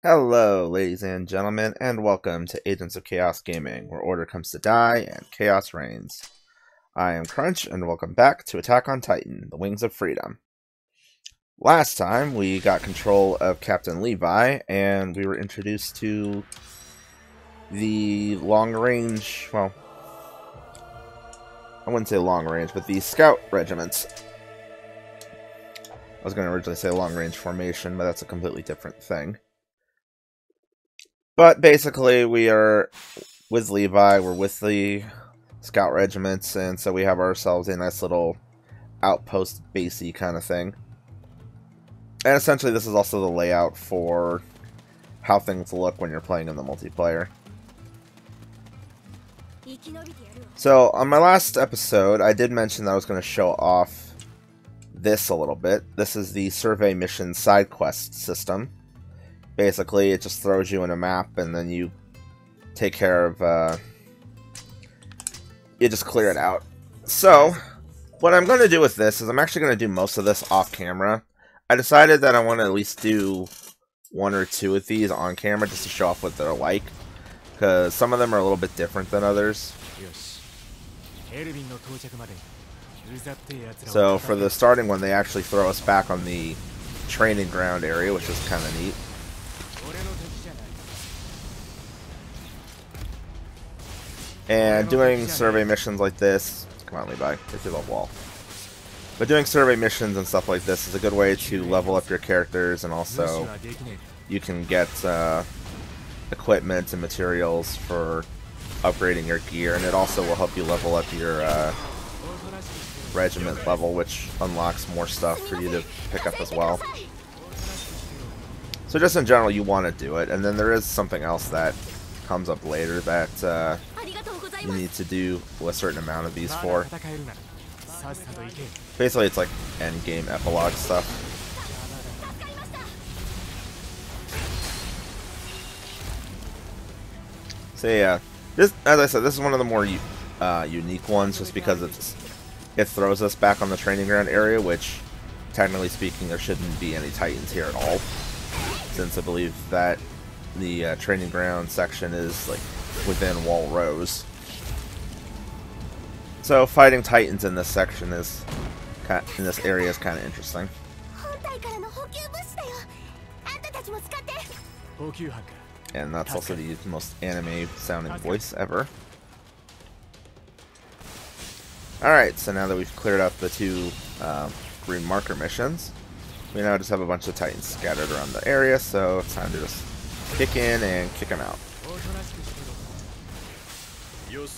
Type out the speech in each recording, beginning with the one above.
Hello, ladies and gentlemen, and welcome to Agents of Chaos Gaming, where order comes to die and chaos reigns. I am Crunch, and welcome back to Attack on Titan, The Wings of Freedom. Last time, we got control of Captain Levi, and we were introduced to the long-range, well, I wouldn't say long-range, but the scout regiments. I was going to originally say long-range formation, but that's a completely different thing. But basically, we are with Levi, we're with the scout regiments, and so we have ourselves a nice little outpost basey kind of thing. And essentially, this is also the layout for how things look when you're playing in the multiplayer. So, on my last episode, I did mention that I was going to show off this a little bit. This is the survey mission side quest system. Basically, it just throws you in a map, and then you take care of, you just clear it out. So, what I'm going to do with this is I'm actually going to do most of this off camera. I decided that I want to at least do one or two of these on camera just to show off what they're like, because some of them are a little bit different than others. So, for the starting one, they actually throw us back on the training ground area, which is kind of neat. And doing survey missions like this, come on Levi, get through the wall. But doing survey missions and stuff like this is a good way to level up your characters, and also you can get equipment and materials for upgrading your gear, and it also will help you level up your regiment level, which unlocks more stuff for you to pick up as well. So just in general, you want to do it, and then there is something else that comes up later that you need to do a certain amount of these for. Basically, it's like end-game epilogue stuff. So yeah, this, as I said, this is one of the more unique ones, just because it throws us back on the training ground area, which, technically speaking, there shouldn't be any Titans here at all, since I believe that the training ground section is like within wall rows. So fighting Titans in this section is in this area is kind of interesting. And that's also the most anime sounding voice ever. Alright, so now that we've cleared up the two green marker missions, we now just have a bunch of Titans scattered around the area, so it's time to just kick in and kick them out. This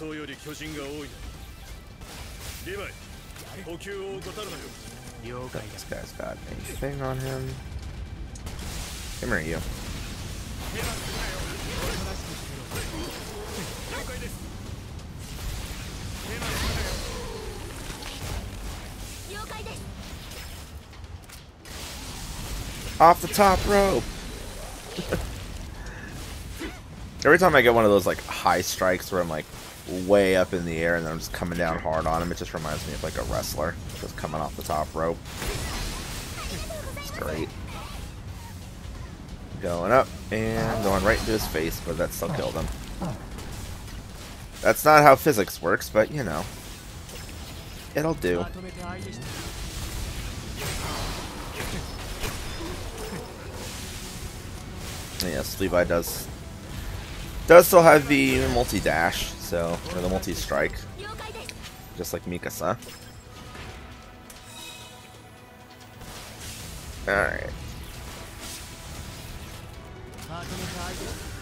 guy's got anything on him. Come here, you. Off the top rope! Every time I get one of those like high strikes where I'm like way up in the air and then I'm just coming down hard on him, it just reminds me of like a wrestler just coming off the top rope. It's great. Going up and going right into his face, but that still killed him. That's not how physics works, but you know, it'll do. Yes, Levi does still have the multi-dash, so, or the multi-strike, just like Mikasa. Alright.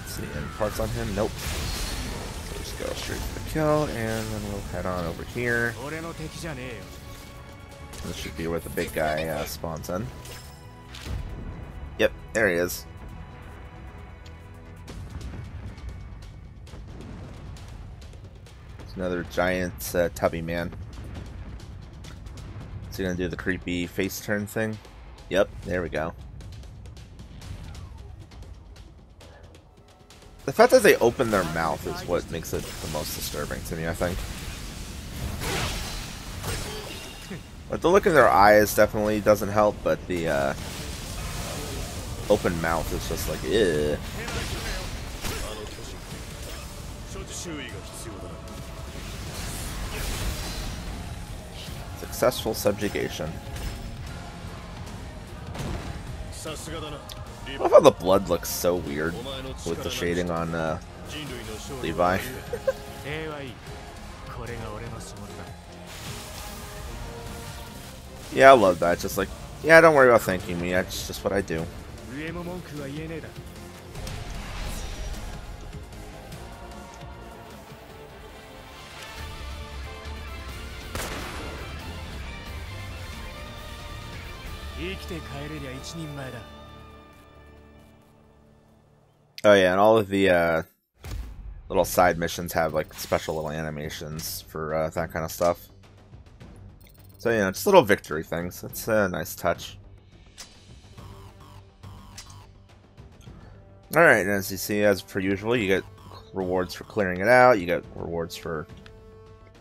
See any parts on him? Nope. So just go straight to the kill, and then we'll head on over here. This should be where the big guy spawns in. Yep, there he is. Another giant tubby man. Is he gonna do the creepy face turn thing? Yep, there we go. The fact that they open their mouth is what makes it the most disturbing to me, I think. But the look in their eyes definitely doesn't help, but the open mouth is just like, ew. Successful subjugation. I love how the blood looks so weird with the shading on Levi. Yeah, I love that. Just like, yeah, don't worry about thanking me. That's just what I do. Oh yeah, and all of the little side missions have like special little animations for that kind of stuff. So, you know, just little victory things. It's a nice touch. Alright, and as you see, as per usual, you get rewards for clearing it out, you get rewards for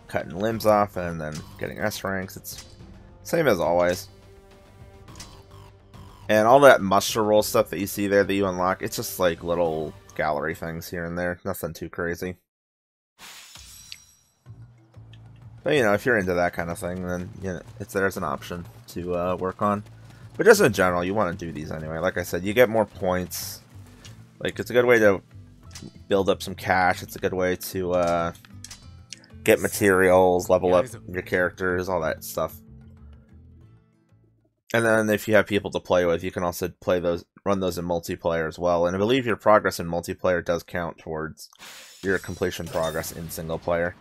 cutting limbs off, and then getting S ranks. It's same as always. And all that muster roll stuff that you see there that you unlock, it's just like little gallery things here and there. Nothing too crazy. But, you know, if you're into that kind of thing, then, you know, there's an option to work on. But just in general, you want to do these anyway. Like I said, you get more points. Like, it's a good way to build up some cash. It's a good way to get materials, level up your characters, all that stuff. And then if you have people to play with, you can also run those in multiplayer as well. And I believe your progress in multiplayer does count towards your completion progress in single player.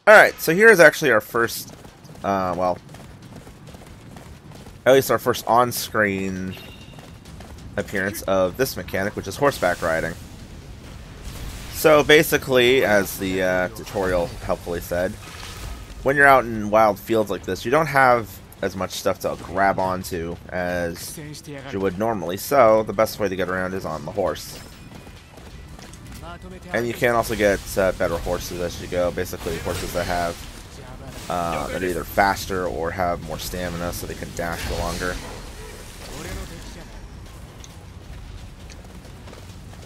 Alright, so here is actually our first, well, at least our first on-screen appearance of this mechanic, which is horseback riding. So basically, as the tutorial helpfully said, when you're out in wild fields like this, you don't have as much stuff to grab onto as you would normally, so the best way to get around is on the horse. And you can also get better horses as you go, basically horses that have that are either faster or have more stamina so they can dash for longer.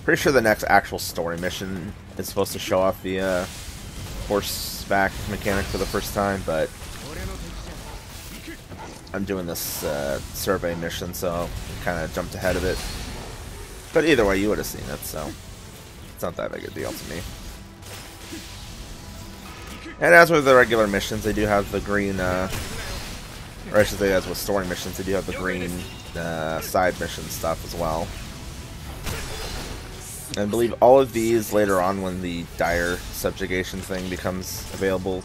Pretty sure the next actual story mission is supposed to show off the horseback mechanic for the first time, but I'm doing this survey mission, so I kind of jumped ahead of it. But either way, you would have seen it, so it's not that big a deal to me. And as with the regular missions, they do have the green, or I should say as with story missions, they do have the green side mission stuff as well. And I believe all of these later on, when the dire subjugation thing becomes available,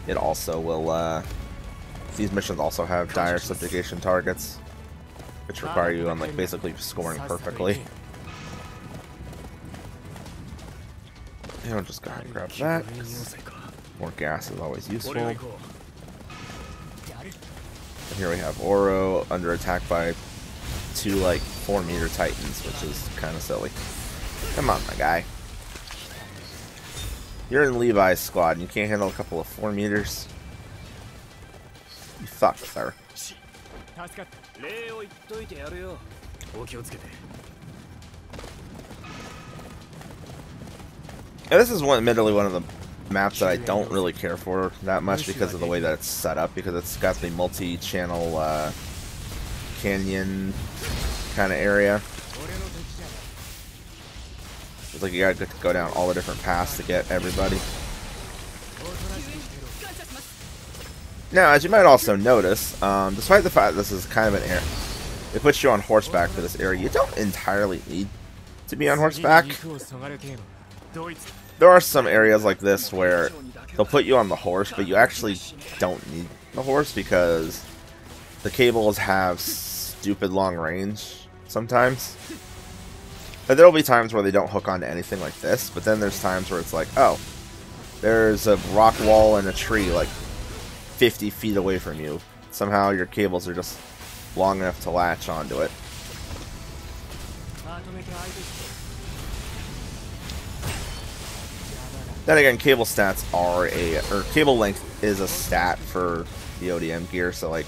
it also will, these missions also have dire subjugation targets, which require you on, like, basically scoring perfectly. And I'll just go ahead and grab that. More gas is always useful. And here we have Oro under attack by two, like, 4-meter titans, which is kind of silly. Come on, my guy. You're in Levi's squad and you can't handle a couple of 4 meters. You fuck, sir. Yeah, this is admittedly one of the maps that I don't really care for that much because of the way that it's set up, because it's got the multi-channel canyon kind of area. It's like you gotta go down all the different paths to get everybody. Now, as you might also notice, despite the fact that this is kind of an area, it puts you on horseback for this area, you don't entirely need to be on horseback. There are some areas like this where they'll put you on the horse, but you actually don't need the horse because the cables have stupid long range sometimes. But there'll be times where they don't hook onto anything like this, but then there's times where it's like, oh, there's a rock wall and a tree like 50 feet away from you. Somehow your cables are just long enough to latch onto it. Then again, cable stats are cable length is a stat for the ODM gear, so like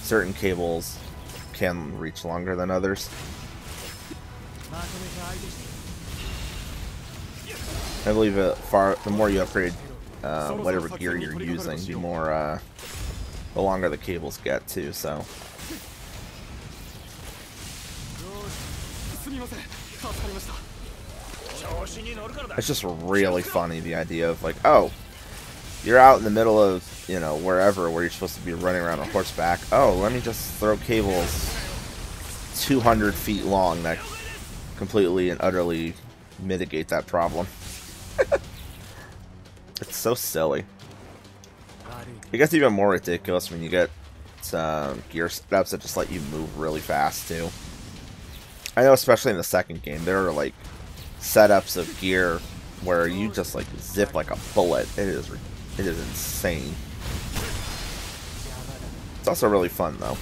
certain cables can reach longer than others. I believe the more you upgrade whatever gear you're using, the more the longer the cables get too. So. It's just really funny, the idea of like, oh, you're out in the middle of, you know, wherever where you're supposed to be running around on horseback. Oh, let me just throw cables 200 feet long that completely and utterly mitigate that problem. It's so silly. It gets even more ridiculous when you get gear setups that just let you move really fast too. I know, especially in the second game, there are like setups of gear where you just like zip like a bullet. It is insane. It's also really fun though.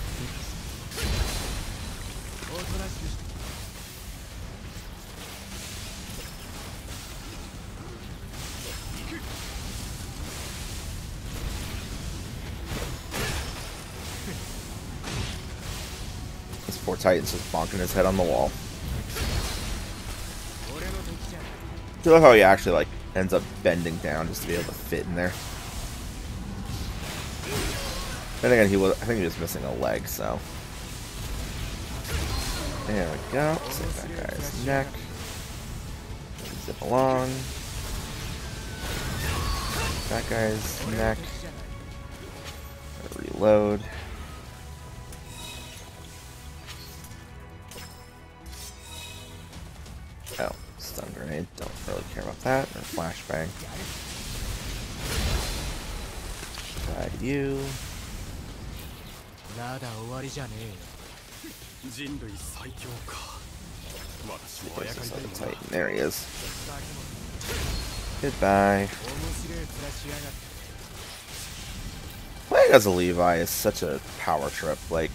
This poor Titan's just bonking his head on the wall. I love how he actually like ends up bending down just to be able to fit in there. Then again, I think he was missing a leg, so. There we go. Save that guy's neck. Zip along. That guy's neck. Reload. Oh, stun grenade. Don't really care about that. Or flashbang. Guide you. Titan. There he is. Goodbye. Playing as a Levi is such a power trip. Like,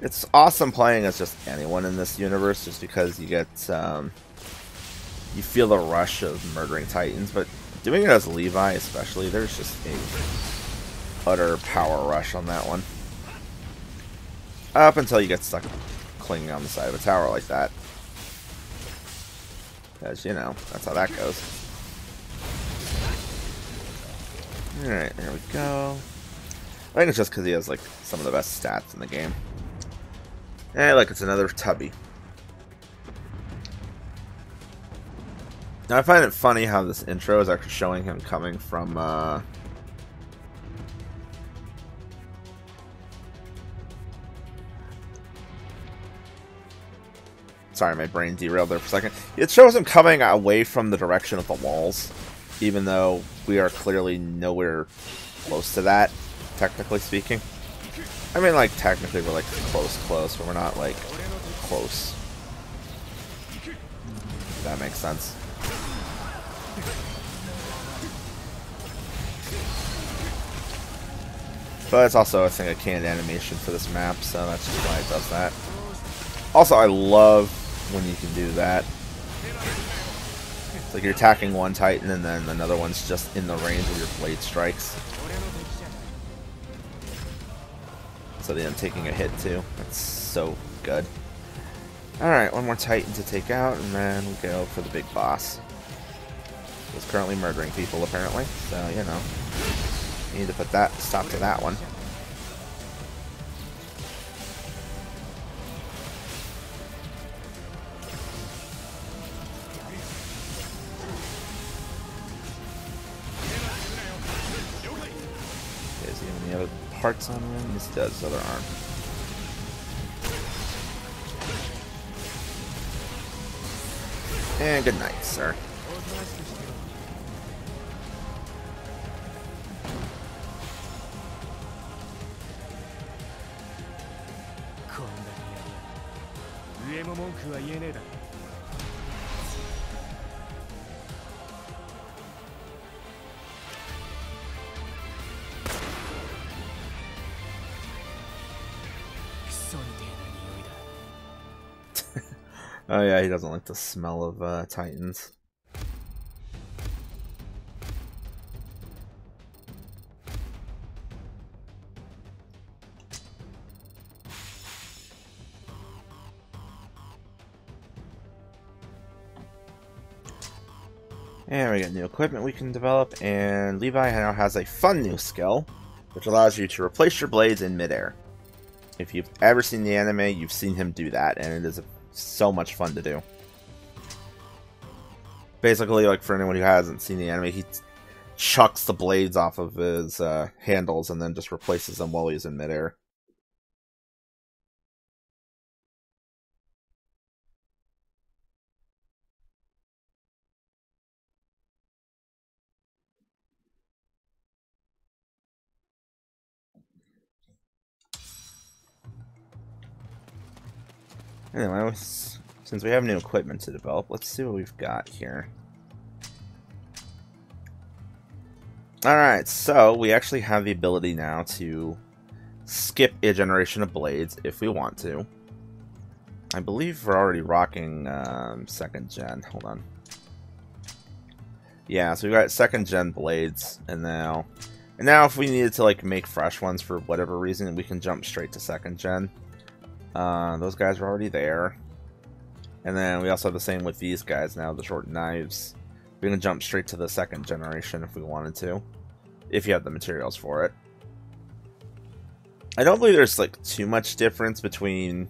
it's awesome playing as just anyone in this universe, just because you get you feel the rush of murdering Titans, but doing it as Levi especially, there's just a utter power rush on that one. Up until you get stuck clinging on the side of a tower like that. Because, you know, that's how that goes. Alright, there we go. I think it's just because he has, like, some of the best stats in the game. Hey, look, it's another Tubby. Now, I find it funny how this intro is actually showing him coming from, Sorry, my brain derailed there for a second. It shows him coming away from the direction of the walls, even though we are clearly nowhere close to that, technically speaking. I mean, like, technically we're, like, close, but we're not, like, close. If that makes sense. But it's also, I think, a canned animation for this map, so that's just why it does that. Also, I love when you can do that. It's like you're attacking one Titan and then another one's just in the range of your blade strikes. So then I'm taking a hit too. That's so good. Alright, one more Titan to take out and then we go for the big boss. He's currently murdering people apparently, so you know. You need to put that stop to that one. Parts on him? Yes, he does. His other arm. And good night, sir. Oh yeah, he doesn't like the smell of Titans. And we got new equipment we can develop, and Levi now has a fun new skill, which allows you to replace your blades in midair. If you've ever seen the anime, you've seen him do that, and it is so much fun to do. Basically, like for anyone who hasn't seen the anime, he chucks the blades off of his handles and then just replaces them while he's in midair. Anyway, since we have new equipment to develop, let's see what we've got here. Alright, so we actually have the ability now to skip a generation of blades if we want to. I believe we're already rocking second gen. Hold on. Yeah, so we got second gen blades, and now if we needed to like make fresh ones for whatever reason, we can jump straight to second gen. Those guys are already there. And then we also have the same with these guys now, the short knives. We can jump straight to the second generation if we wanted to, if you have the materials for it. I don't believe there's like too much difference between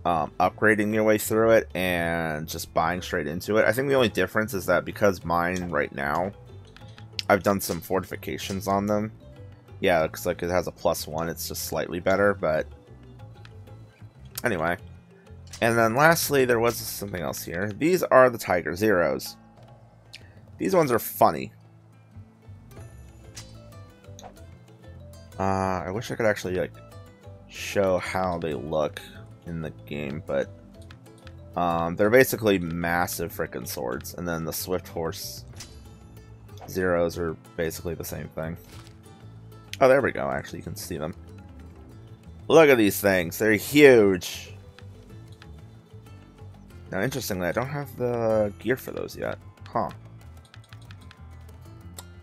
upgrading your way through it and just buying straight into it. I think the only difference is that because mine right now, I've done some fortifications on them. Yeah, it looks like it has a +1. It's just slightly better, but anyway. And then lastly, there was something else here. These are the Tiger Zeros. These ones are funny. I wish I could actually like show how they look in the game, but they're basically massive frickin' swords, and then the Swift Horse Zeros are basically the same thing. Oh, there we go. Actually, you can see them. Look at these things. They're huge. Now, interestingly, I don't have the gear for those yet. Huh.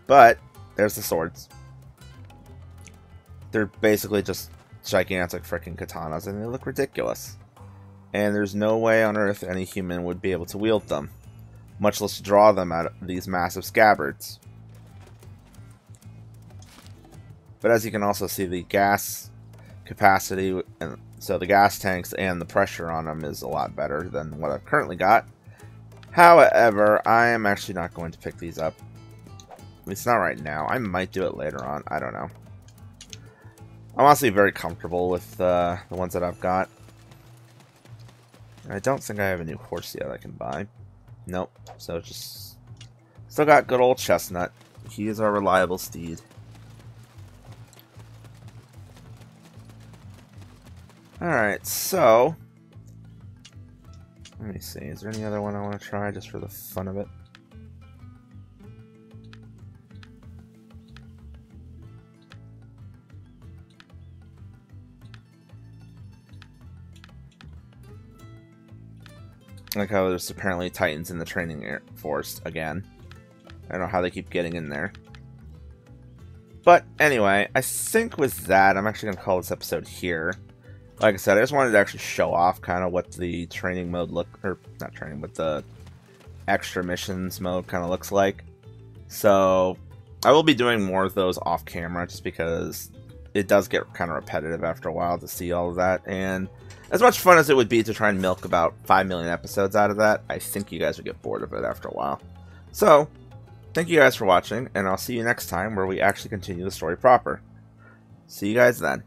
But there's the swords. They're basically just gigantic freaking katanas, and they look ridiculous. And there's no way on earth any human would be able to wield them, much less draw them out of these massive scabbards. But as you can also see, the gas capacity, and so the gas tanks and the pressure on them is a lot better than what I've currently got. However, I am actually not going to pick these up. At least not right now. I might do it later on. I don't know. I'm honestly very comfortable with the ones that I've got. I don't think I have a new horse yet I can buy. Nope. So just still got good old Chestnut. He is our reliable steed. Alright, so let me see. Is there any other one I want to try just for the fun of it? Like how there's apparently Titans in the training force again. I don't know how they keep getting in there. But anyway, I think with that, I'm actually going to call this episode here. Like I said, I just wanted to actually show off kind of what the training mode not training, but the extra missions mode kind of looks like. So I will be doing more of those off camera just because it does get kind of repetitive after a while to see all of that. And as much fun as it would be to try and milk about 5 million episodes out of that, I think you guys would get bored of it after a while. So, thank you guys for watching, and I'll see you next time where we actually continue the story proper. See you guys then.